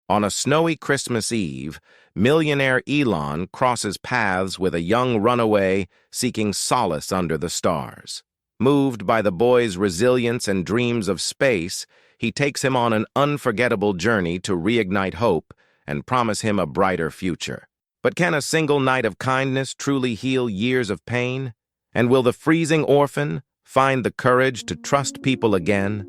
On a snowy Christmas Eve, millionaire Elon crosses paths with a young runaway seeking solace under the stars. Moved by the boy's resilience and dreams of space, he takes him on an unforgettable journey to reignite hope and promise him a brighter future. But can a single night of kindness truly heal years of pain? And will the freezing orphan find the courage to trust people again?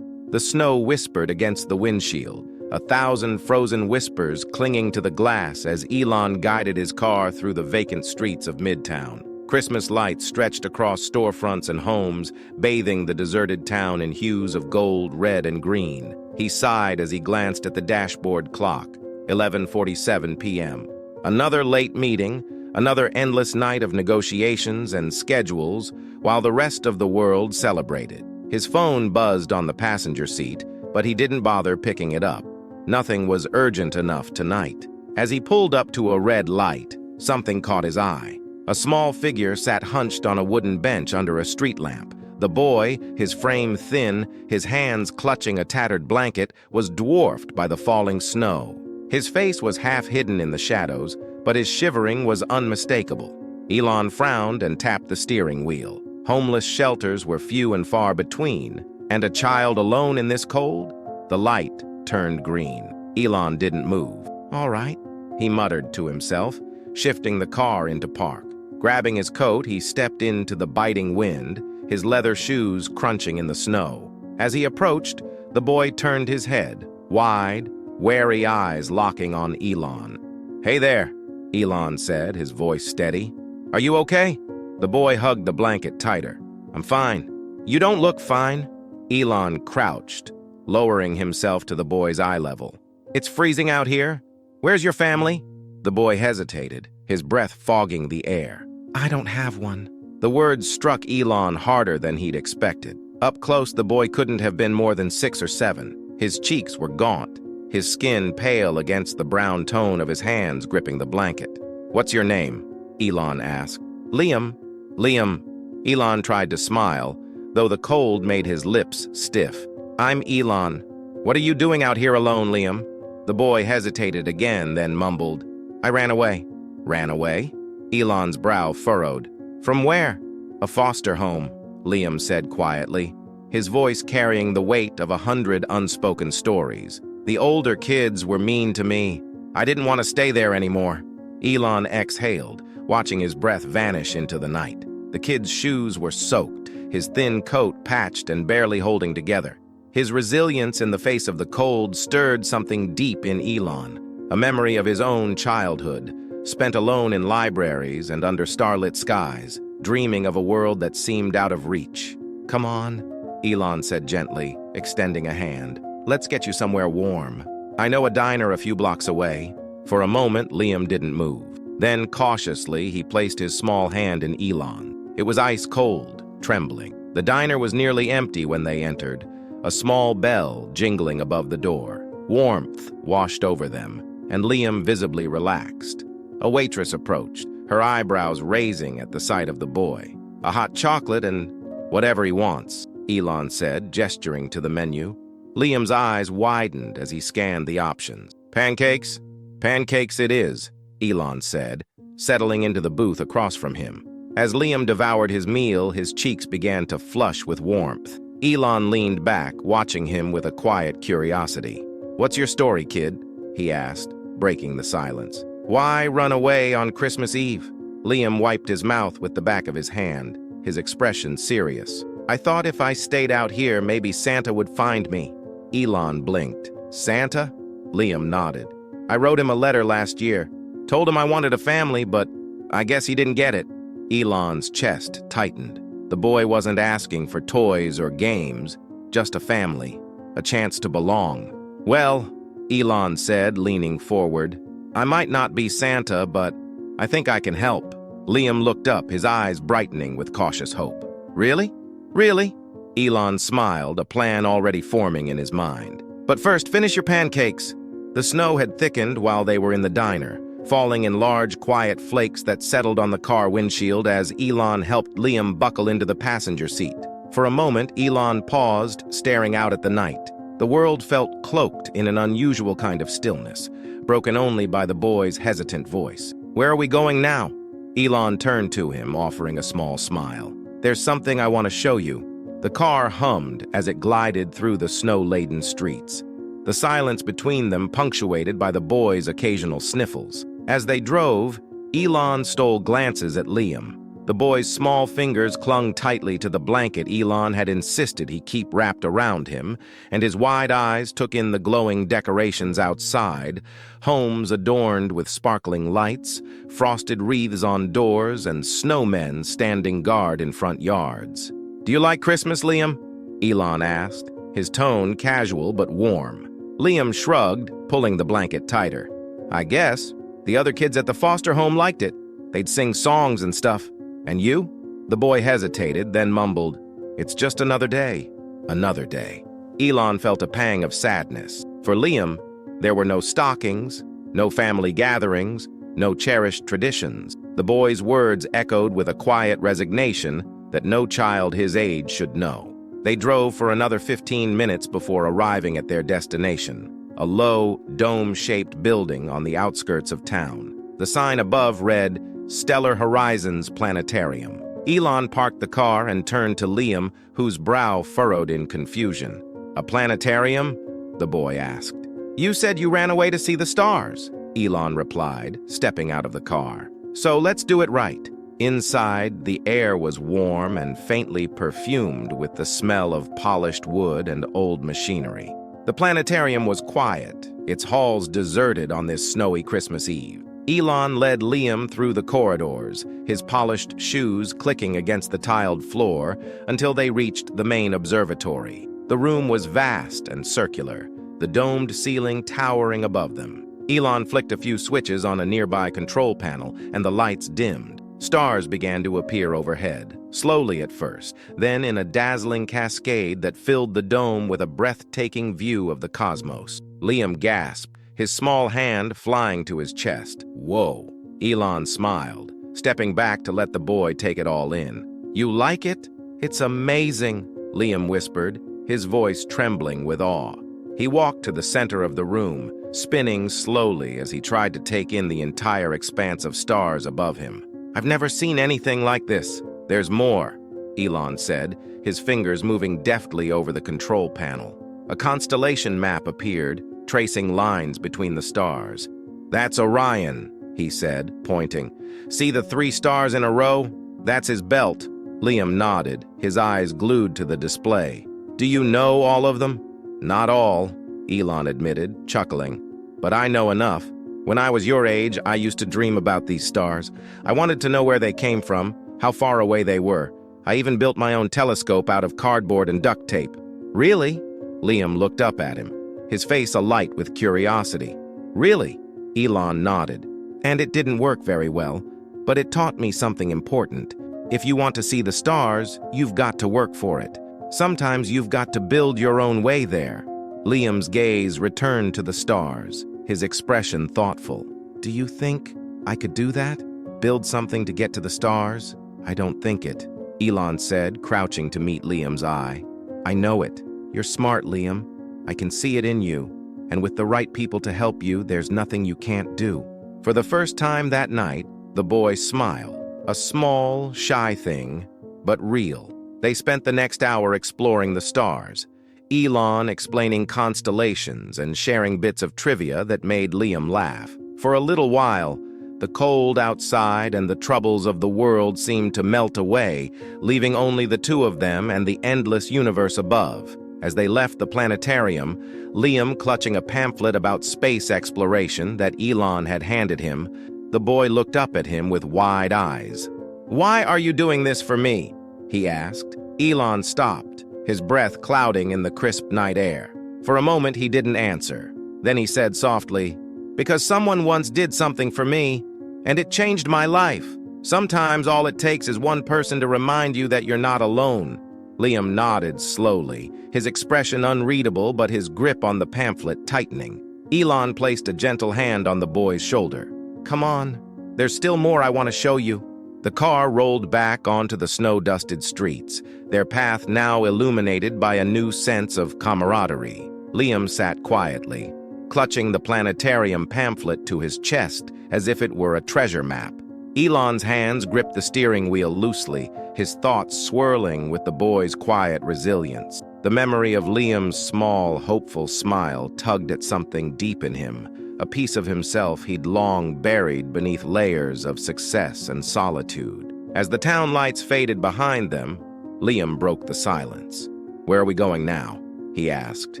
The snow whispered against the windshield, 1,000 frozen whispers clinging to the glass as Elon guided his car through the vacant streets of Midtown. Christmas lights stretched across storefronts and homes, bathing the deserted town in hues of gold, red, and green. He sighed as he glanced at the dashboard clock, 11:47 p.m. Another late meeting, another endless night of negotiations and schedules, while the rest of the world celebrated. His phone buzzed on the passenger seat, but he didn't bother picking it up. Nothing was urgent enough tonight. As he pulled up to a red light, something caught his eye. A small figure sat hunched on a wooden bench under a street lamp. The boy, his frame thin, his hands clutching a tattered blanket, was dwarfed by the falling snow. His face was half hidden in the shadows, but his shivering was unmistakable. Elon frowned and tapped the steering wheel. Homeless shelters were few and far between, and a child alone in this cold? The light turned green. Elon didn't move. "All right," he muttered to himself, shifting the car into park. Grabbing his coat, he stepped into the biting wind, his leather shoes crunching in the snow. As he approached, the boy turned his head, wide, wary eyes locking on Elon. "Hey there," Elon said, his voice steady. "Are you okay?" The boy hugged the blanket tighter. "I'm fine." "You don't look fine." Elon crouched, lowering himself to the boy's eye level. "It's freezing out here. Where's your family?" The boy hesitated, his breath fogging the air. "I don't have one." The words struck Elon harder than he'd expected. Up close, the boy couldn't have been more than 6 or 7. His cheeks were gaunt, his skin pale against the brown tone of his hands gripping the blanket. "What's your name?" Elon asked. "Liam." "Liam." Elon tried to smile, though the cold made his lips stiff. "I'm Elon. What are you doing out here alone, Liam?" The boy hesitated again, then mumbled, "I ran away." "Ran away?" Elon's brow furrowed. "From where?" "A foster home," Liam said quietly, his voice carrying the weight of 100 unspoken stories. "The older kids were mean to me. I didn't want to stay there anymore." Elon exhaled, watching his breath vanish into the night. The kid's shoes were soaked, his thin coat patched and barely holding together. His resilience in the face of the cold stirred something deep in Elon, a memory of his own childhood, spent alone in libraries and under starlit skies, dreaming of a world that seemed out of reach. "Come on," Elon said gently, extending a hand. "Let's get you somewhere warm. I know a diner a few blocks away." For a moment, Liam didn't move. Then, cautiously, he placed his small hand in Elon. It was ice cold, trembling. The diner was nearly empty when they entered, a small bell jingling above the door. Warmth washed over them, and Liam visibly relaxed. A waitress approached, her eyebrows raising at the sight of the boy. "A hot chocolate and whatever he wants," Elon said, gesturing to the menu. Liam's eyes widened as he scanned the options. "Pancakes?" "Pancakes it is," Elon said, settling into the booth across from him. As Liam devoured his meal, his cheeks began to flush with warmth. Elon leaned back, watching him with a quiet curiosity. "What's your story, kid?" he asked, breaking the silence. "Why run away on Christmas Eve?" Liam wiped his mouth with the back of his hand, his expression serious. "I thought if I stayed out here, maybe Santa would find me." Elon blinked. "Santa?" Liam nodded. "I wrote him a letter last year. Told him I wanted a family, but I guess he didn't get it." Elon's chest tightened. The boy wasn't asking for toys or games, just a family, a chance to belong. "Well," Elon said, leaning forward, "I might not be Santa, but I think I can help." Liam looked up, his eyes brightening with cautious hope. "Really? Really?" Elon smiled, a plan already forming in his mind. "But first, finish your pancakes." The snow had thickened while they were in the diner, falling in large, quiet flakes that settled on the car windshield as Elon helped Liam buckle into the passenger seat. For a moment, Elon paused, staring out at the night. The world felt cloaked in an unusual kind of stillness, broken only by the boy's hesitant voice. "Where are we going now?" Elon turned to him, offering a small smile. "There's something I want to show you." The car hummed as it glided through the snow-laden streets, the silence between them punctuated by the boy's occasional sniffles. As they drove, Elon stole glances at Liam. The boy's small fingers clung tightly to the blanket Elon had insisted he keep wrapped around him, and his wide eyes took in the glowing decorations outside, homes adorned with sparkling lights, frosted wreaths on doors, and snowmen standing guard in front yards. "Do you like Christmas, Liam?" Elon asked, his tone casual but warm. Liam shrugged, pulling the blanket tighter. "I guess. The other kids at the foster home liked it. They'd sing songs and stuff. And you?" The boy hesitated, then mumbled, "It's just another day." Another day. Elon felt a pang of sadness. For Liam, there were no stockings, no family gatherings, no cherished traditions. The boy's words echoed with a quiet resignation that no child his age should know. They drove for another 15 minutes before arriving at their destination, a low, dome-shaped building on the outskirts of town. The sign above read, "Stellar Horizons Planetarium." Elon parked the car and turned to Liam, whose brow furrowed in confusion. "A planetarium?" the boy asked. "You said you ran away to see the stars," Elon replied, stepping out of the car. "So let's do it right." Inside, the air was warm and faintly perfumed with the smell of polished wood and old machinery. The planetarium was quiet, its halls deserted on this snowy Christmas Eve. Elon led Liam through the corridors, his polished shoes clicking against the tiled floor, until they reached the main observatory. The room was vast and circular, the domed ceiling towering above them. Elon flicked a few switches on a nearby control panel, and the lights dimmed. Stars began to appear overhead, slowly at first, then in a dazzling cascade that filled the dome with a breathtaking view of the cosmos. Liam gasped, his small hand flying to his chest. "Whoa." Elon smiled, stepping back to let the boy take it all in. "You like it? It's amazing," Liam whispered, his voice trembling with awe. He walked to the center of the room, spinning slowly as he tried to take in the entire expanse of stars above him. "I've never seen anything like this." "There's more," Elon said, his fingers moving deftly over the control panel. A constellation map appeared, tracing lines between the stars. "That's Orion," he said, pointing. "See the 3 stars in a row? That's his belt." Liam nodded, his eyes glued to the display. "Do you know all of them?" "Not all," Elon admitted, chuckling. "But I know enough. When I was your age, I used to dream about these stars. I wanted to know where they came from, how far away they were. I even built my own telescope out of cardboard and duct tape." "Really?" Liam looked up at him, his face alight with curiosity. "Really?" Elon nodded. "And it didn't work very well, but it taught me something important. If you want to see the stars, you've got to work for it. Sometimes you've got to build your own way there." Liam's gaze returned to the stars, his expression thoughtful. "Do you think I could do that? Build something to get to the stars?" "I don't think it," Elon said, crouching to meet Liam's eye. "I know it. You're smart, Liam. I can see it in you. And with the right people to help you, there's nothing you can't do." For the first time that night, the boy smiled. A small, shy thing, but real. They spent the next hour exploring the stars, Elon explaining constellations and sharing bits of trivia that made Liam laugh. For a little while, the cold outside and the troubles of the world seemed to melt away, leaving only the two of them and the endless universe above. As they left the planetarium, Liam clutching a pamphlet about space exploration that Elon had handed him, the boy looked up at him with wide eyes. "Why are you doing this for me?" he asked. Elon stopped, his breath clouding in the crisp night air. For a moment, he didn't answer. Then he said softly, "Because someone once did something for me, and it changed my life. Sometimes all it takes is one person to remind you that you're not alone." Liam nodded slowly, his expression unreadable but his grip on the pamphlet tightening. Elon placed a gentle hand on the boy's shoulder. "Come on, there's still more I want to show you." The car rolled back onto the snow-dusted streets, their path now illuminated by a new sense of camaraderie. Liam sat quietly, clutching the planetarium pamphlet to his chest as if it were a treasure map. Elon's hands gripped the steering wheel loosely, his thoughts swirling with the boy's quiet resilience. The memory of Liam's small, hopeful smile tugged at something deep in him, a piece of himself he'd long buried beneath layers of success and solitude. As the town lights faded behind them, Liam broke the silence. "Where are we going now?" he asked,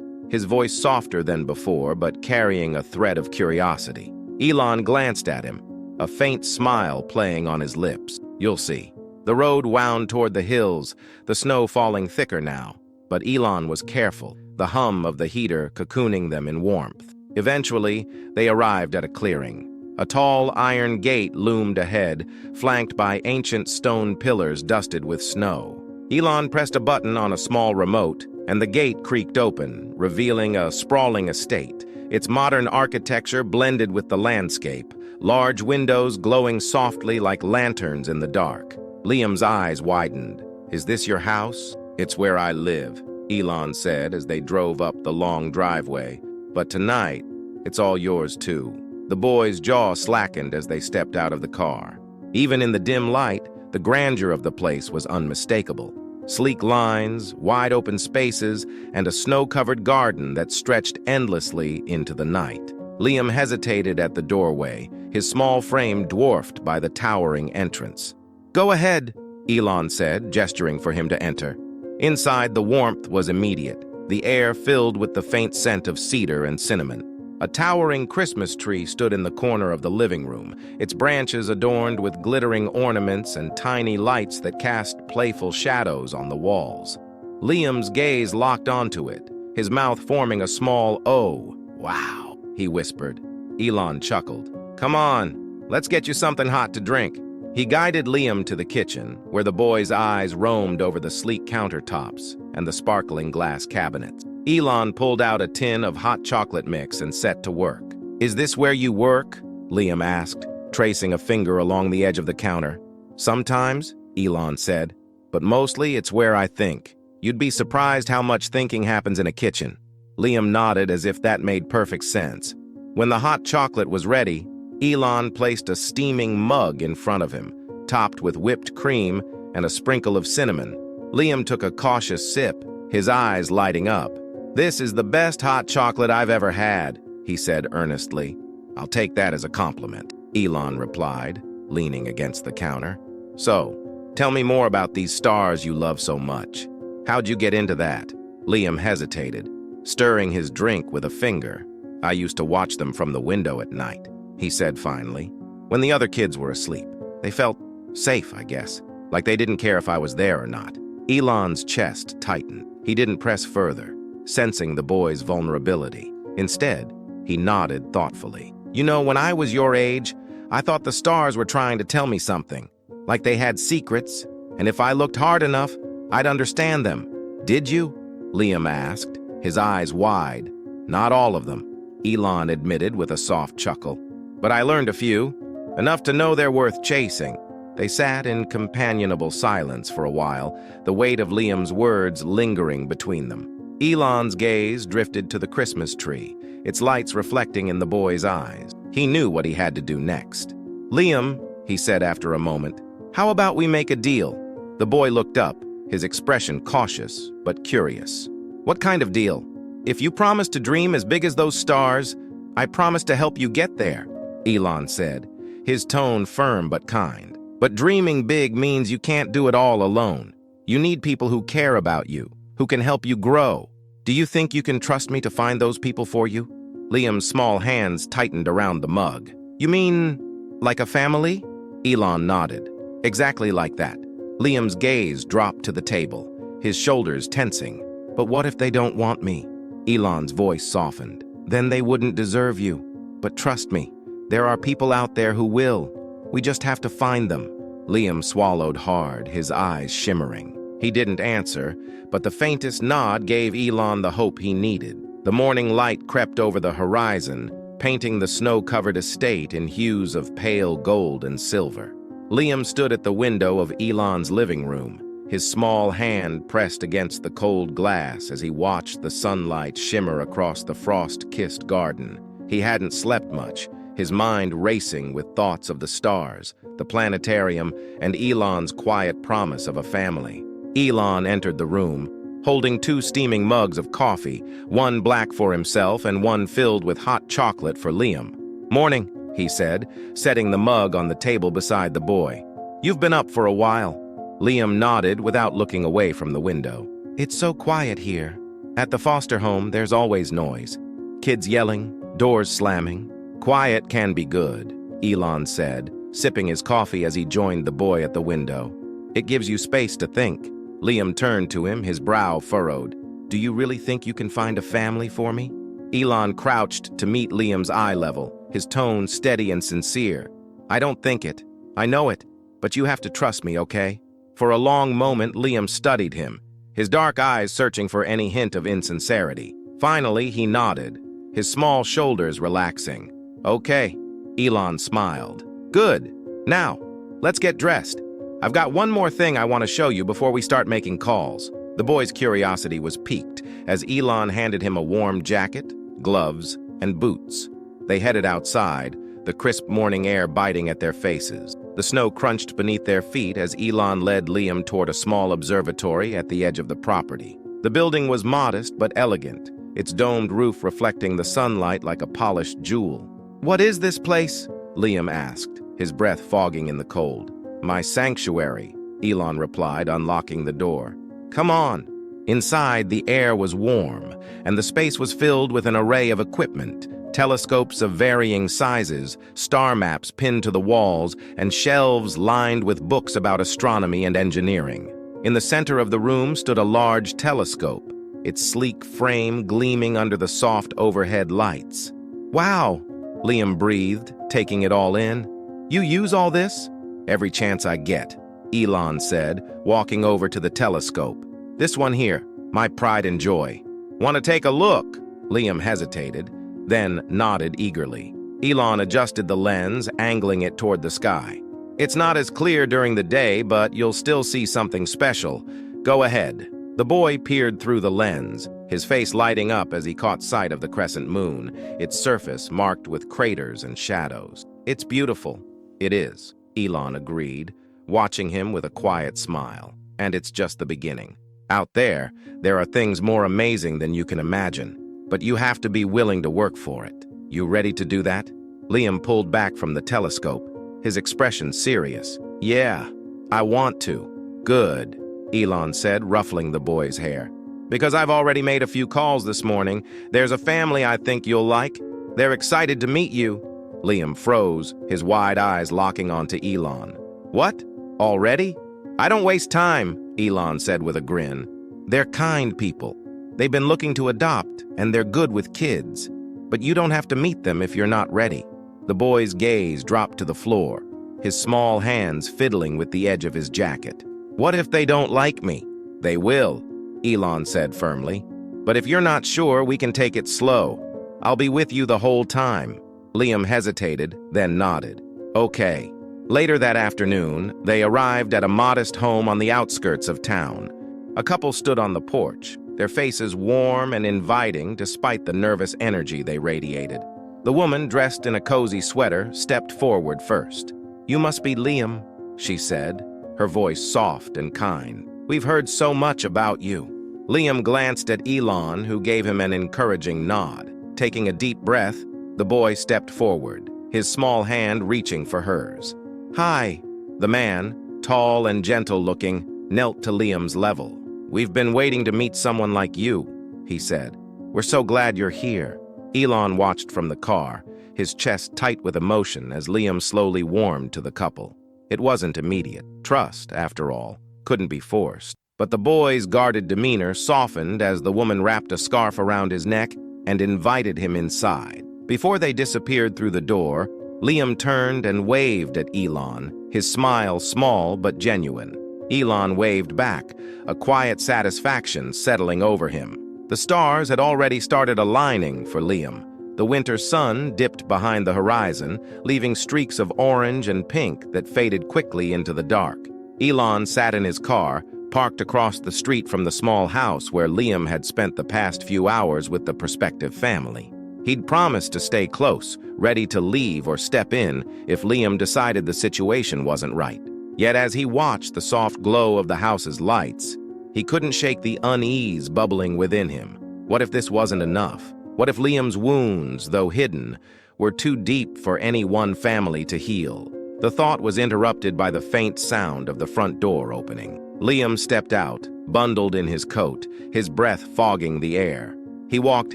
his voice softer than before, but carrying a thread of curiosity. Elon glanced at him, a faint smile playing on his lips. "You'll see." The road wound toward the hills, the snow falling thicker now, but Elon was careful, the hum of the heater cocooning them in warmth. Eventually, they arrived at a clearing. A tall iron gate loomed ahead, flanked by ancient stone pillars dusted with snow. Elon pressed a button on a small remote, and the gate creaked open, revealing a sprawling estate. Its modern architecture blended with the landscape, large windows glowing softly like lanterns in the dark. Liam's eyes widened. "Is this your house?" "It's where I live," Elon said as they drove up the long driveway. "But tonight, it's all yours too." The boy's jaw slackened as they stepped out of the car. Even in the dim light, the grandeur of the place was unmistakable. Sleek lines, wide-open spaces, and a snow-covered garden that stretched endlessly into the night. Liam hesitated at the doorway, his small frame dwarfed by the towering entrance. "Go ahead," Elon said, gesturing for him to enter. Inside, the warmth was immediate, the air filled with the faint scent of cedar and cinnamon. A towering Christmas tree stood in the corner of the living room, its branches adorned with glittering ornaments and tiny lights that cast playful shadows on the walls. Liam's gaze locked onto it, his mouth forming a small O. "Wow," he whispered. Elon chuckled. "Come on, let's get you something hot to drink." He guided Liam to the kitchen, where the boy's eyes roamed over the sleek countertops and the sparkling glass cabinets. Elon pulled out a tin of hot chocolate mix and set to work. "Is this where you work?" Liam asked, tracing a finger along the edge of the counter. "Sometimes," Elon said, "but mostly it's where I think. You'd be surprised how much thinking happens in a kitchen." Liam nodded as if that made perfect sense. When the hot chocolate was ready, Elon placed a steaming mug in front of him, topped with whipped cream and a sprinkle of cinnamon. Liam took a cautious sip, his eyes lighting up. "This is the best hot chocolate I've ever had," he said earnestly. "I'll take that as a compliment," Elon replied, leaning against the counter. "So, tell me more about these stars you love so much. How'd you get into that?" Liam hesitated, stirring his drink with a finger. "I used to watch them from the window at night," he said finally. "When the other kids were asleep. They felt safe, I guess, like they didn't care if I was there or not." Elon's chest tightened. He didn't press further, sensing the boy's vulnerability. Instead, he nodded thoughtfully. "You know, when I was your age, I thought the stars were trying to tell me something, like they had secrets, and if I looked hard enough, I'd understand them." "Did you?" Liam asked, his eyes wide. "Not all of them," Elon admitted with a soft chuckle. "But I learned a few, enough to know they're worth chasing." They sat in companionable silence for a while, the weight of Liam's words lingering between them. Elon's gaze drifted to the Christmas tree, its lights reflecting in the boy's eyes. He knew what he had to do next. "Liam," he said after a moment, "how about we make a deal?" The boy looked up, his expression cautious but curious. "What kind of deal?" "If you promise to dream as big as those stars, I promise to help you get there," Elon said, his tone firm but kind. "But dreaming big means you can't do it all alone. You need people who care about you, who can help you grow. Do you think you can trust me to find those people for you?" Liam's small hands tightened around the mug. "You mean, like a family?" Elon nodded. "Exactly like that." Liam's gaze dropped to the table, his shoulders tensing. "But what if they don't want me?" Elon's voice softened. "Then they wouldn't deserve you. But trust me, there are people out there who will. We just have to find them." Liam swallowed hard, his eyes shimmering. He didn't answer, but the faintest nod gave Elon the hope he needed. The morning light crept over the horizon, painting the snow-covered estate in hues of pale gold and silver. Liam stood at the window of Elon's living room, his small hand pressed against the cold glass as he watched the sunlight shimmer across the frost-kissed garden. He hadn't slept much, his mind racing with thoughts of the stars, the planetarium, and Elon's quiet promise of a family. Elon entered the room, holding 2 steaming mugs of coffee, one black for himself and one filled with hot chocolate for Liam. "Morning," he said, setting the mug on the table beside the boy. "You've been up for a while." Liam nodded without looking away from the window. "It's so quiet here. At the foster home, there's always noise. Kids yelling, doors slamming. Quiet can be good," Elon said, sipping his coffee as he joined the boy at the window. "It gives you space to think." Liam turned to him, his brow furrowed. "Do you really think you can find a family for me?" Elon crouched to meet Liam's eye level, his tone steady and sincere. "I don't think it. I know it. But you have to trust me, okay?" For a long moment, Liam studied him, his dark eyes searching for any hint of insincerity. Finally, he nodded, his small shoulders relaxing. "Okay." Elon smiled. "Good. Now, let's get dressed. I've got one more thing I want to show you before we start making calls." The boy's curiosity was piqued as Elon handed him a warm jacket, gloves, and boots. They headed outside, the crisp morning air biting at their faces. The snow crunched beneath their feet as Elon led Liam toward a small observatory at the edge of the property. The building was modest but elegant, its domed roof reflecting the sunlight like a polished jewel. "What is this place?" Liam asked, his breath fogging in the cold. "My sanctuary," Elon replied, unlocking the door. "Come on." Inside, the air was warm, and the space was filled with an array of equipment, telescopes of varying sizes, star maps pinned to the walls, and shelves lined with books about astronomy and engineering. In the center of the room stood a large telescope, its sleek frame gleaming under the soft overhead lights. "Wow," Liam breathed, taking it all in. "You use all this?" "Every chance I get," Elon said, walking over to the telescope. "This one here, my pride and joy." "Want to take a look?" Liam hesitated, then nodded eagerly. Elon adjusted the lens, angling it toward the sky. "It's not as clear during the day, but you'll still see something special. Go ahead." The boy peered through the lens, his face lighting up as he caught sight of the crescent moon, its surface marked with craters and shadows. "It's beautiful." "It is," Elon agreed, watching him with a quiet smile. "And it's just the beginning. Out there are things more amazing than you can imagine. But you have to be willing to work for it. You ready to do that?" Liam pulled back from the telescope, his expression serious. "Yeah, I want to." "Good," Elon said, ruffling the boy's hair. "Because I've already made a few calls this morning. There's a family I think you'll like. They're excited to meet you." Liam froze, his wide eyes locking onto Elon. "What? Already?" "I don't waste time," Elon said with a grin. "They're kind people. They've been looking to adopt, and they're good with kids. But you don't have to meet them if you're not ready." The boy's gaze dropped to the floor, his small hands fiddling with the edge of his jacket. "What if they don't like me?" "They will," Elon said firmly. "But if you're not sure, we can take it slow. I'll be with you the whole time." Liam hesitated, then nodded. "Okay." Later that afternoon, they arrived at a modest home on the outskirts of town. A couple stood on the porch, their faces warm and inviting despite the nervous energy they radiated. The woman, dressed in a cozy sweater, stepped forward first. "You must be Liam," she said, her voice soft and kind. "We've heard so much about you." Liam glanced at Elon, who gave him an encouraging nod. Taking a deep breath, the boy stepped forward, his small hand reaching for hers. "Hi." The man, tall and gentle-looking, knelt to Liam's level. "We've been waiting to meet someone like you," he said. "We're so glad you're here." Elon watched from the car, his chest tight with emotion as Liam slowly warmed to the couple. It wasn't immediate. Trust, after all, couldn't be forced. But the boy's guarded demeanor softened as the woman wrapped a scarf around his neck and invited him inside. Before they disappeared through the door, Liam turned and waved at Elon, his smile small but genuine. Elon waved back, a quiet satisfaction settling over him. The stars had already started aligning for Liam. The winter sun dipped behind the horizon, leaving streaks of orange and pink that faded quickly into the dark. Elon sat in his car, parked across the street from the small house where Liam had spent the past few hours with the prospective family. He'd promised to stay close, ready to leave or step in if Liam decided the situation wasn't right. Yet as he watched the soft glow of the house's lights, he couldn't shake the unease bubbling within him. What if this wasn't enough? What if Liam's wounds, though hidden, were too deep for any one family to heal? The thought was interrupted by the faint sound of the front door opening. Liam stepped out, bundled in his coat, his breath fogging the air. He walked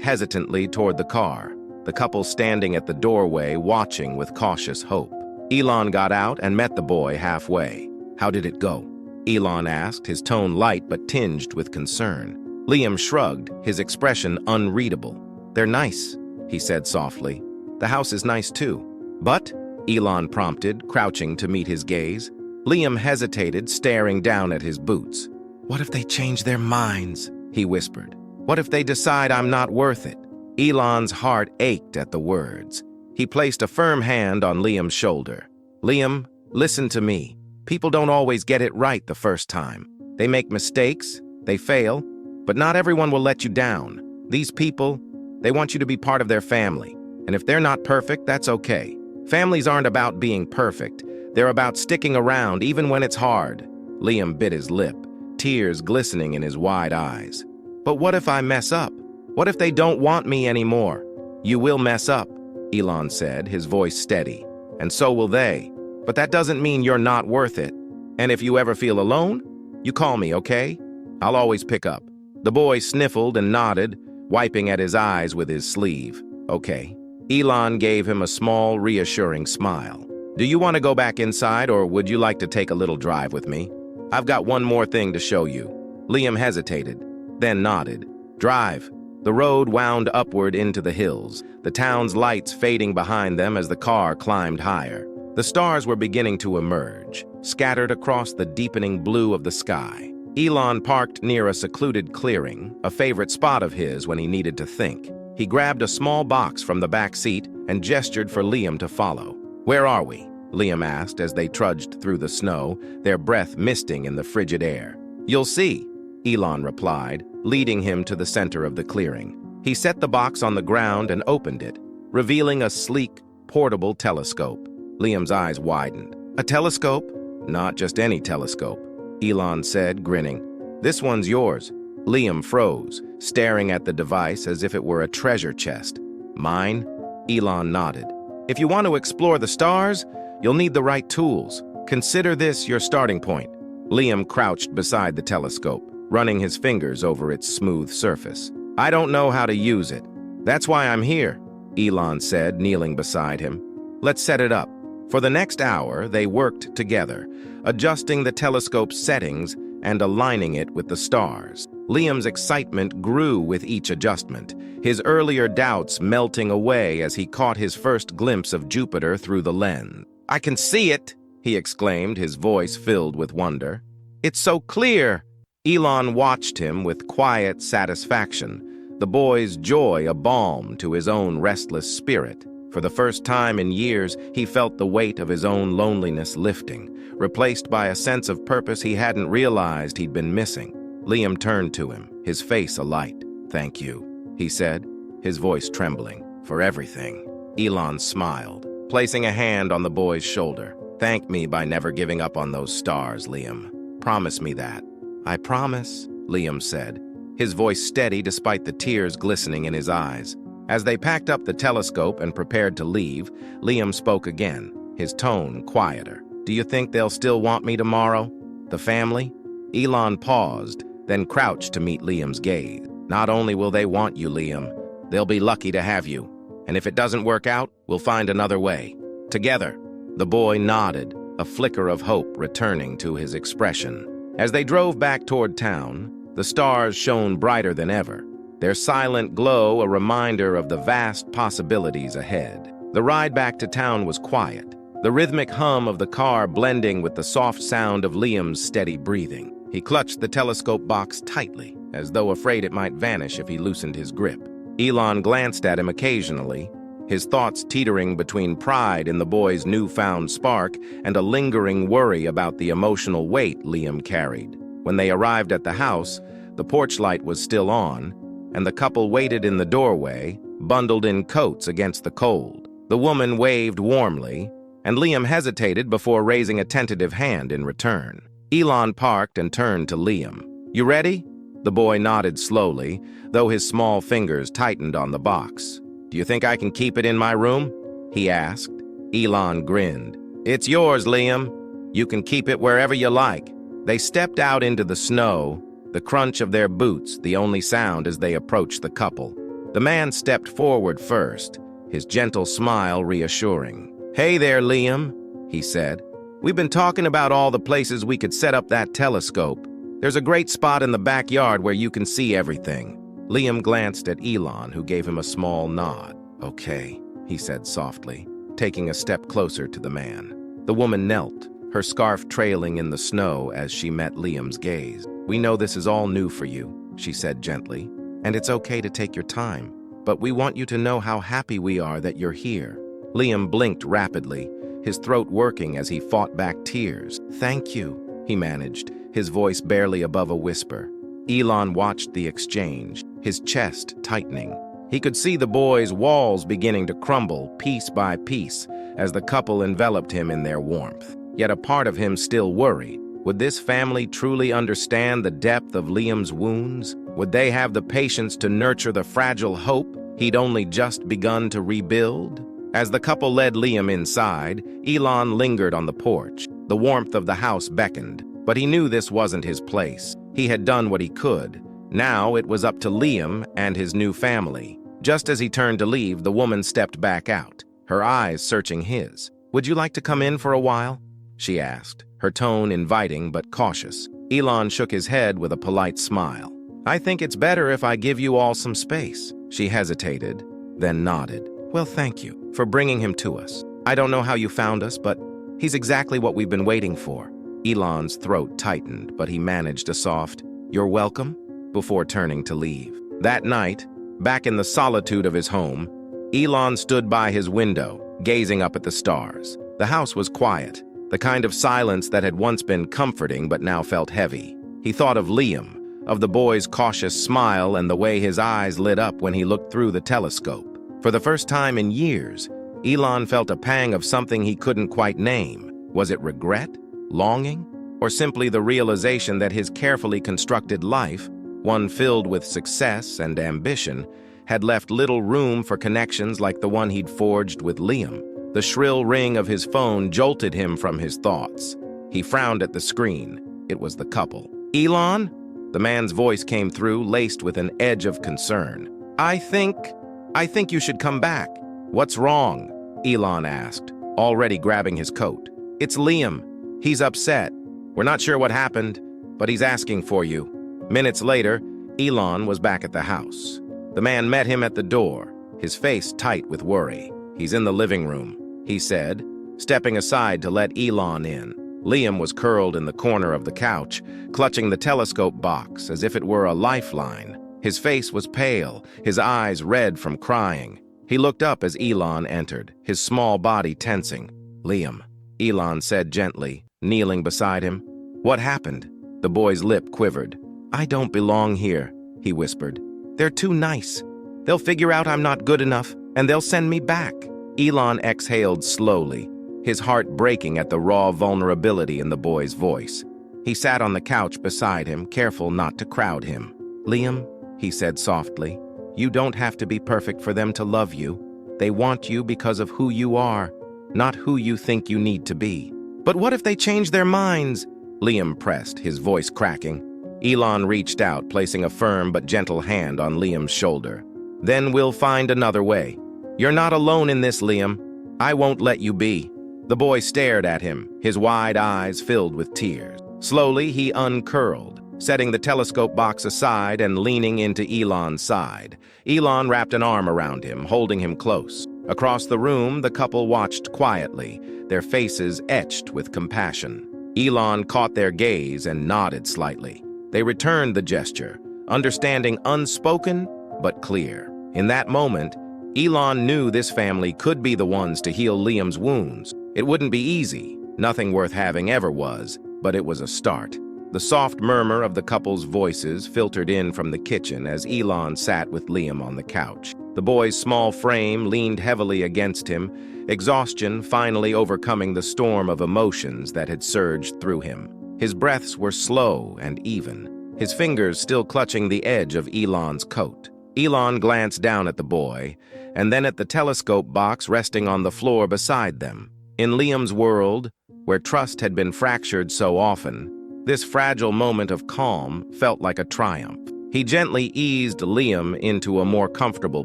hesitantly toward the car, the couple standing at the doorway watching with cautious hope. Elon got out and met the boy halfway. "How did it go?" Elon asked, his tone light but tinged with concern. Liam shrugged, his expression unreadable. "They're nice," he said softly. "The house is nice too." "But?" Elon prompted, crouching to meet his gaze. Liam hesitated, staring down at his boots. "What if they change their minds?" he whispered. "What if they decide I'm not worth it?" Elon's heart ached at the words. He placed a firm hand on Liam's shoulder. "Liam, listen to me. People don't always get it right the first time. They make mistakes, they fail, but not everyone will let you down. These people, they want you to be part of their family. And if they're not perfect, that's okay. Families aren't about being perfect. They're about sticking around even when it's hard." Liam bit his lip, tears glistening in his wide eyes. "But what if I mess up? What if they don't want me anymore?" "You will mess up," Elon said, his voice steady. "And so will they. But that doesn't mean you're not worth it. And if you ever feel alone, you call me, okay? I'll always pick up." The boy sniffled and nodded, wiping at his eyes with his sleeve. "Okay." Elon gave him a small, reassuring smile. "Do you want to go back inside, or would you like to take a little drive with me? I've got one more thing to show you." Liam hesitated, then nodded. "Drive." The road wound upward into the hills, the town's lights fading behind them as the car climbed higher. The stars were beginning to emerge, scattered across the deepening blue of the sky. Elon parked near a secluded clearing, a favorite spot of his when he needed to think. He grabbed a small box from the back seat and gestured for Liam to follow. "Where are we?" Liam asked as they trudged through the snow, their breath misting in the frigid air. "You'll see," Elon replied, leading him to the center of the clearing. He set the box on the ground and opened it, revealing a sleek, portable telescope. Liam's eyes widened. "A telescope?" "Not just any telescope," Elon said, grinning. "This one's yours." Liam froze, staring at the device as if it were a treasure chest. "Mine?" Elon nodded. "If you want to explore the stars, you'll need the right tools. Consider this your starting point." Liam crouched beside the telescope, running his fingers over its smooth surface. "I don't know how to use it. That's why I'm here," Elon said, kneeling beside him. "Let's set it up." For the next hour, they worked together, adjusting the telescope's settings and aligning it with the stars. Liam's excitement grew with each adjustment, his earlier doubts melting away as he caught his first glimpse of Jupiter through the lens. "I can see it!" he exclaimed, his voice filled with wonder. "It's so clear!" Elon watched him with quiet satisfaction, the boy's joy a balm to his own restless spirit. For the first time in years, he felt the weight of his own loneliness lifting, replaced by a sense of purpose he hadn't realized he'd been missing. Liam turned to him, his face alight. "Thank you," he said, his voice trembling. "For everything." Elon smiled, placing a hand on the boy's shoulder. "Thank me by never giving up on those stars, Liam. Promise me that." "I promise," Liam said, his voice steady despite the tears glistening in his eyes. As they packed up the telescope and prepared to leave, Liam spoke again, his tone quieter. "Do you think they'll still want me tomorrow? The family?" Elon paused, then crouched to meet Liam's gaze. "Not only will they want you, Liam, they'll be lucky to have you. And if it doesn't work out, we'll find another way. Together." The boy nodded, a flicker of hope returning to his expression. As they drove back toward town, the stars shone brighter than ever, their silent glow a reminder of the vast possibilities ahead. The ride back to town was quiet, the rhythmic hum of the car blending with the soft sound of Liam's steady breathing. He clutched the telescope box tightly, as though afraid it might vanish if he loosened his grip. Elon glanced at him occasionally, his thoughts teetering between pride in the boy's newfound spark and a lingering worry about the emotional weight Liam carried. When they arrived at the house, the porch light was still on, and the couple waited in the doorway, bundled in coats against the cold. The woman waved warmly, and Liam hesitated before raising a tentative hand in return. Elon parked and turned to Liam. "You ready?" The boy nodded slowly, though his small fingers tightened on the box. "Do you think I can keep it in my room?" he asked. Elon grinned. "It's yours, Liam. You can keep it wherever you like." They stepped out into the snow, the crunch of their boots the only sound as they approached the couple. The man stepped forward first, his gentle smile reassuring. "Hey there, Liam," he said. "We've been talking about all the places we could set up that telescope. There's a great spot in the backyard where you can see everything." Liam glanced at Elon, who gave him a small nod. "Okay," he said softly, taking a step closer to the man. The woman knelt, her scarf trailing in the snow as she met Liam's gaze. "We know this is all new for you," she said gently, "and it's okay to take your time, but we want you to know how happy we are that you're here." Liam blinked rapidly, his throat working as he fought back tears. "Thank you," he managed, his voice barely above a whisper. Elon watched the exchange, his chest tightening. He could see the boy's walls beginning to crumble piece by piece as the couple enveloped him in their warmth. Yet a part of him still worried. Would this family truly understand the depth of Liam's wounds? Would they have the patience to nurture the fragile hope he'd only just begun to rebuild? As the couple led Liam inside, Elon lingered on the porch. The warmth of the house beckoned, but he knew this wasn't his place. He had done what he could. Now it was up to Liam and his new family. Just as he turned to leave, the woman stepped back out, her eyes searching his. "Would you like to come in for a while?" she asked, her tone inviting but cautious. Elon shook his head with a polite smile. "I think it's better if I give you all some space." She hesitated, then nodded. "Well, thank you for bringing him to us. I don't know how you found us, but he's exactly what we've been waiting for." Elon's throat tightened, but he managed a soft, "You're welcome," before turning to leave. That night, back in the solitude of his home, Elon stood by his window, gazing up at the stars. The house was quiet, the kind of silence that had once been comforting but now felt heavy. He thought of Liam, of the boy's cautious smile and the way his eyes lit up when he looked through the telescope. For the first time in years, Elon felt a pang of something he couldn't quite name. Was it regret? Longing? Or simply the realization that his carefully constructed life, one filled with success and ambition, had left little room for connections like the one he'd forged with Liam? The shrill ring of his phone jolted him from his thoughts. He frowned at the screen. It was the couple. "Elon?" The man's voice came through, laced with an edge of concern. I think you should come back." "What's wrong?" Elon asked, already grabbing his coat. "It's Liam. He's upset. We're not sure what happened, but he's asking for you." Minutes later, Elon was back at the house. The man met him at the door, his face tight with worry. "He's in the living room," he said, stepping aside to let Elon in. Liam was curled in the corner of the couch, clutching the telescope box as if it were a lifeline. His face was pale, his eyes red from crying. He looked up as Elon entered, his small body tensing. "Liam," Elon said gently, kneeling beside him. "What happened?" The boy's lip quivered. "I don't belong here," he whispered. "They're too nice. They'll figure out I'm not good enough, and they'll send me back." Elon exhaled slowly, his heart breaking at the raw vulnerability in the boy's voice. He sat on the couch beside him, careful not to crowd him. "Liam," he said softly, "you don't have to be perfect for them to love you. They want you because of who you are, not who you think you need to be." "But what if they change their minds?" Liam pressed, his voice cracking. Elon reached out, placing a firm but gentle hand on Liam's shoulder. "Then we'll find another way. You're not alone in this, Liam. I won't let you be." The boy stared at him, his wide eyes filled with tears. Slowly, he uncurled, setting the telescope box aside and leaning into Elon's side. Elon wrapped an arm around him, holding him close. Across the room, the couple watched quietly, their faces etched with compassion. Elon caught their gaze and nodded slightly. They returned the gesture, understanding unspoken but clear. In that moment, Elon knew this family could be the ones to heal Liam's wounds. It wouldn't be easy. Nothing worth having ever was, but it was a start. The soft murmur of the couple's voices filtered in from the kitchen as Elon sat with Liam on the couch. The boy's small frame leaned heavily against him, exhaustion finally overcoming the storm of emotions that had surged through him. His breaths were slow and even, his fingers still clutching the edge of Elon's coat. Elon glanced down at the boy, and then at the telescope box resting on the floor beside them. In Liam's world, where trust had been fractured so often, this fragile moment of calm felt like a triumph. He gently eased Liam into a more comfortable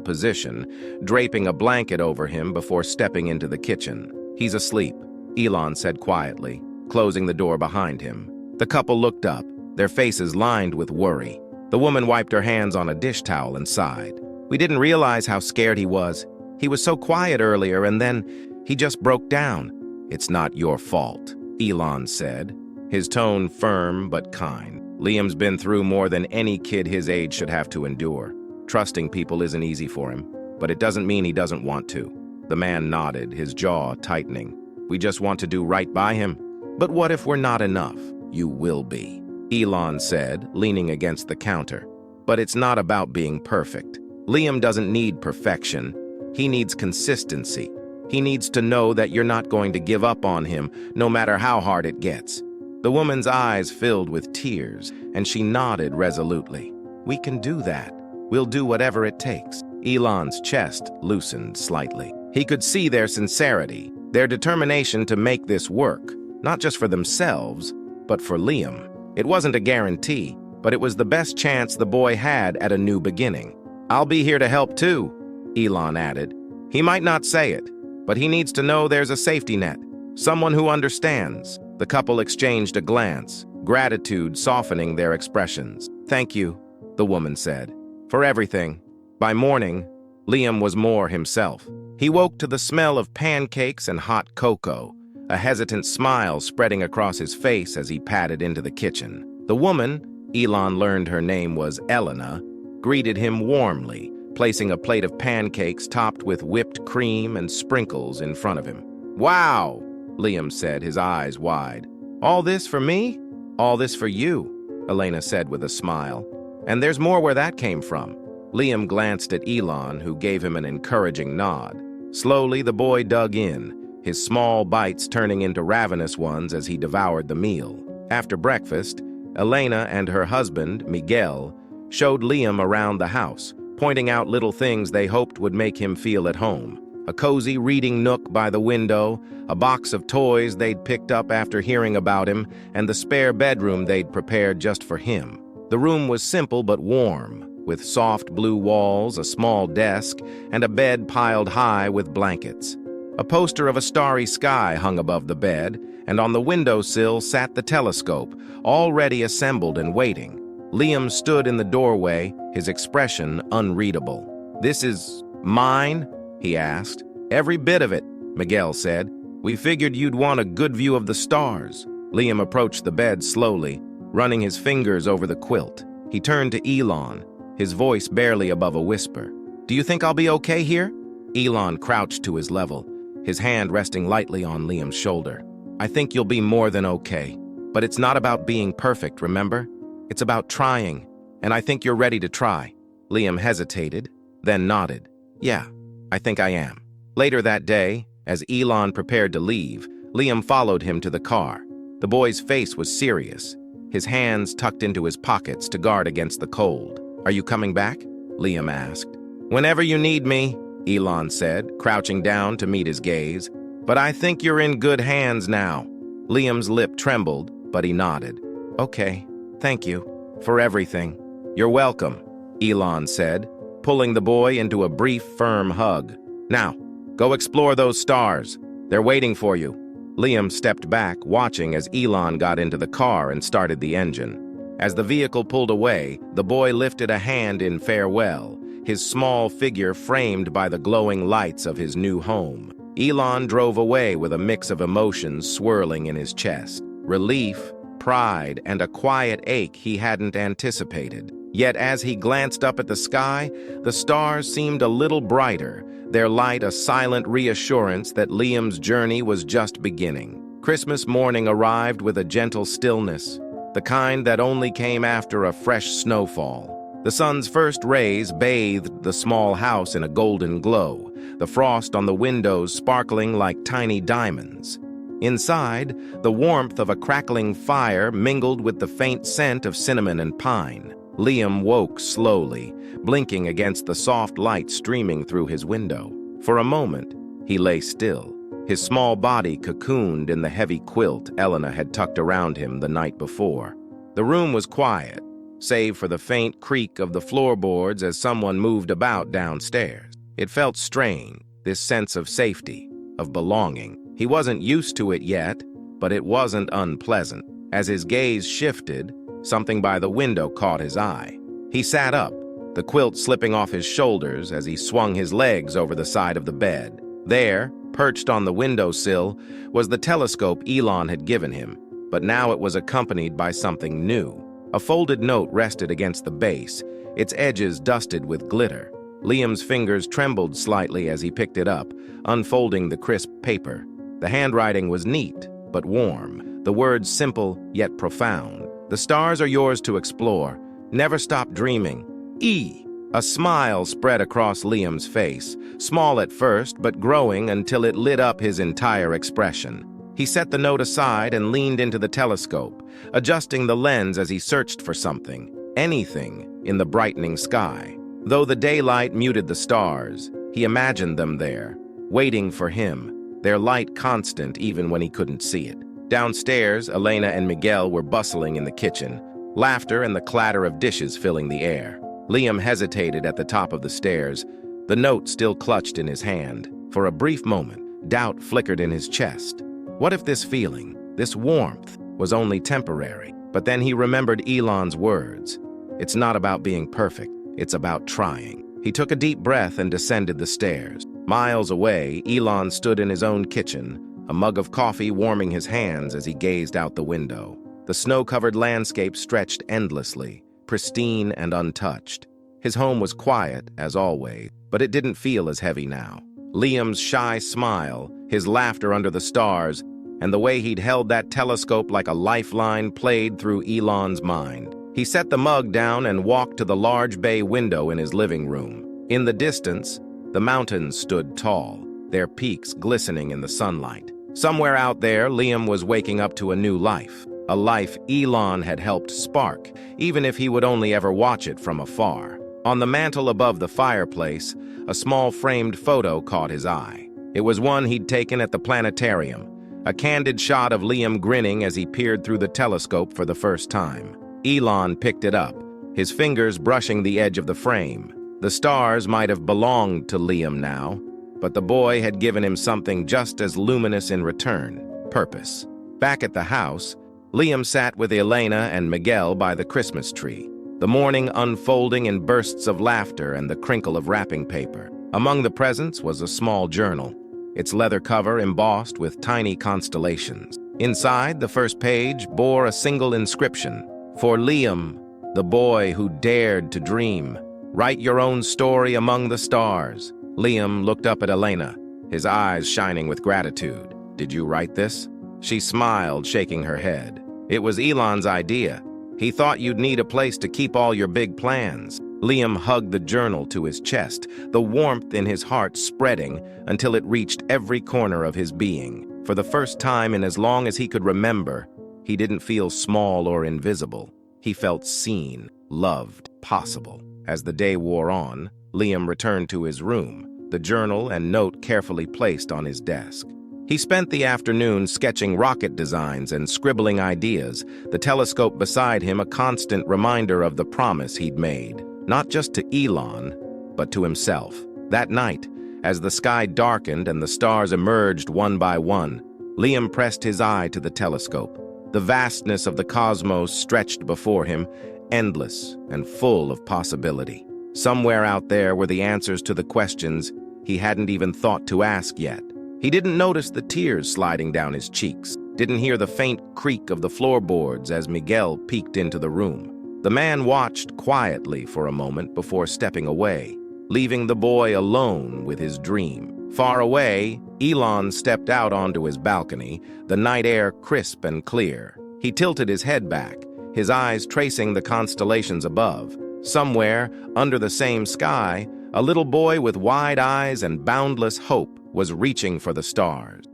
position, draping a blanket over him before stepping into the kitchen. "He's asleep," Elon said quietly, closing the door behind him. The couple looked up, their faces lined with worry. The woman wiped her hands on a dish towel and sighed. "We didn't realize how scared he was. He was so quiet earlier, and then he just broke down." "It's not your fault," Elon said, his tone firm but kind. "Liam's been through more than any kid his age should have to endure. Trusting people isn't easy for him, but it doesn't mean he doesn't want to." The man nodded, his jaw tightening. "We just want to do right by him. But what if we're not enough?" "You will be," Elon said, leaning against the counter. "But it's not about being perfect. Liam doesn't need perfection. He needs consistency. He needs to know that you're not going to give up on him, no matter how hard it gets." The woman's eyes filled with tears, and she nodded resolutely. "We can do that. We'll do whatever it takes." Elon's chest loosened slightly. He could see their sincerity, their determination to make this work, not just for themselves, but for Liam. It wasn't a guarantee, but it was the best chance the boy had at a new beginning. "I'll be here to help too," Elon added. He might not say it, but he needs to know there's a safety net, someone who understands. The couple exchanged a glance, gratitude softening their expressions. "Thank you," the woman said, "for everything." By morning, Liam was more himself. He woke to the smell of pancakes and hot cocoa, a hesitant smile spreading across his face as he padded into the kitchen. The woman, Elon learned her name was Elena, greeted him warmly, placing a plate of pancakes topped with whipped cream and sprinkles in front of him. "Wow," Liam said, his eyes wide. "All this for me?" "All this for you," Elena said with a smile. "And there's more where that came from." Liam glanced at Elon, who gave him an encouraging nod. Slowly, the boy dug in, his small bites turning into ravenous ones as he devoured the meal. After breakfast, Elena and her husband, Miguel, showed Liam around the house, pointing out little things they hoped would make him feel at home. A cozy reading nook by the window, a box of toys they'd picked up after hearing about him, and the spare bedroom they'd prepared just for him. The room was simple but warm, with soft blue walls, a small desk, and a bed piled high with blankets. A poster of a starry sky hung above the bed, and on the windowsill sat the telescope, already assembled and waiting. Liam stood in the doorway, his expression unreadable. "This is mine?" he asked. "Every bit of it," Miguel said. "We figured you'd want a good view of the stars." Liam approached the bed slowly, running his fingers over the quilt. He turned to Elon, his voice barely above a whisper. "Do you think I'll be okay here?" Elon crouched to his level, his hand resting lightly on Liam's shoulder. "I think you'll be more than okay. But it's not about being perfect, remember? It's about trying, and I think you're ready to try." Liam hesitated, then nodded. "Yeah, I think I am." Later that day, as Elon prepared to leave, Liam followed him to the car. The boy's face was serious, his hands tucked into his pockets to guard against the cold. "Are you coming back?" Liam asked. "Whenever you need me," Elon said, crouching down to meet his gaze. "But I think you're in good hands now." Liam's lip trembled, but he nodded. "Okay, thank you for everything." "You're welcome," Elon said, pulling the boy into a brief, firm hug. "Now, go explore those stars. They're waiting for you." Liam stepped back, watching as Elon got into the car and started the engine. As the vehicle pulled away, the boy lifted a hand in farewell, his small figure framed by the glowing lights of his new home. Elon drove away with a mix of emotions swirling in his chest. Relief, pride, and a quiet ache he hadn't anticipated. Yet as he glanced up at the sky, the stars seemed a little brighter, their light a silent reassurance that Liam's journey was just beginning. Christmas morning arrived with a gentle stillness, the kind that only came after a fresh snowfall. The sun's first rays bathed the small house in a golden glow, the frost on the windows sparkling like tiny diamonds. Inside, the warmth of a crackling fire mingled with the faint scent of cinnamon and pine. Liam woke slowly, blinking against the soft light streaming through his window. For a moment, he lay still, his small body cocooned in the heavy quilt Elena had tucked around him the night before. The room was quiet, save for the faint creak of the floorboards as someone moved about downstairs. It felt strange, this sense of safety, of belonging. He wasn't used to it yet, but it wasn't unpleasant. As his gaze shifted, something by the window caught his eye. He sat up, the quilt slipping off his shoulders as he swung his legs over the side of the bed. There, perched on the windowsill, was the telescope Elon had given him, but now it was accompanied by something new. A folded note rested against the base, its edges dusted with glitter. Liam's fingers trembled slightly as he picked it up, unfolding the crisp paper. The handwriting was neat, but warm, the words simple yet profound. The stars are yours to explore. Never stop dreaming. E. A smile spread across Liam's face, small at first, but growing until it lit up his entire expression. He set the note aside and leaned into the telescope, adjusting the lens as he searched for something, anything, in the brightening sky. Though the daylight muted the stars, he imagined them there, waiting for him, their light constant even when he couldn't see it. Downstairs, Elena and Miguel were bustling in the kitchen, laughter and the clatter of dishes filling the air. Liam hesitated at the top of the stairs, the note still clutched in his hand. For a brief moment, doubt flickered in his chest. What if this feeling, this warmth, was only temporary? But then he remembered Elon's words. It's not about being perfect, it's about trying. He took a deep breath and descended the stairs. Miles away, Elon stood in his own kitchen, a mug of coffee warming his hands as he gazed out the window. The snow-covered landscape stretched endlessly, pristine and untouched. His home was quiet, as always, but it didn't feel as heavy now. Liam's shy smile, his laughter under the stars, and the way he'd held that telescope like a lifeline played through Elon's mind. He set the mug down and walked to the large bay window in his living room. In the distance, the mountains stood tall, their peaks glistening in the sunlight. Somewhere out there, Liam was waking up to a new life, a life Elon had helped spark, even if he would only ever watch it from afar. On the mantel above the fireplace, a small framed photo caught his eye. It was one he'd taken at the planetarium, a candid shot of Liam grinning as he peered through the telescope for the first time. Elon picked it up, his fingers brushing the edge of the frame. The stars might have belonged to Liam now, but the boy had given him something just as luminous in return: purpose. Back at the house, Liam sat with Elena and Miguel by the Christmas tree, the morning unfolding in bursts of laughter and the crinkle of wrapping paper. Among the presents was a small journal, its leather cover embossed with tiny constellations. Inside, the first page bore a single inscription: "For Liam, the boy who dared to dream. Write your own story among the stars." Liam looked up at Elena, his eyes shining with gratitude. "Did you write this?" She smiled, shaking her head. "It was Elon's idea. He thought you'd need a place to keep all your big plans." Liam hugged the journal to his chest, the warmth in his heart spreading until it reached every corner of his being. For the first time in as long as he could remember, he didn't feel small or invisible. He felt seen, loved, possible. As the day wore on, Liam returned to his room, the journal and note carefully placed on his desk. He spent the afternoon sketching rocket designs and scribbling ideas, the telescope beside him a constant reminder of the promise he'd made, not just to Elon, but to himself. That night, as the sky darkened and the stars emerged one by one, Liam pressed his eye to the telescope. The vastness of the cosmos stretched before him, endless and full of possibility. Somewhere out there were the answers to the questions he hadn't even thought to ask yet. He didn't notice the tears sliding down his cheeks, didn't hear the faint creak of the floorboards as Miguel peeked into the room. The man watched quietly for a moment before stepping away, leaving the boy alone with his dream. Far away, Elon stepped out onto his balcony, the night air crisp and clear. He tilted his head back, his eyes tracing the constellations above. Somewhere, under the same sky, a little boy with wide eyes and boundless hope was reaching for the stars.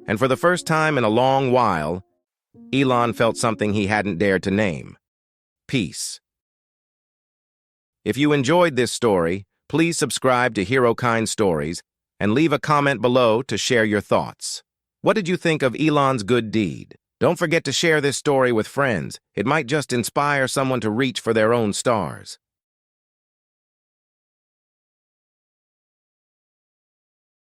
And for the first time in a long while, Elon felt something he hadn't dared to name: peace. If you enjoyed this story, please subscribe to HeroKind Stories and leave a comment below to share your thoughts. What did you think of Elon's good deed? Don't forget to share this story with friends. It might just inspire someone to reach for their own stars.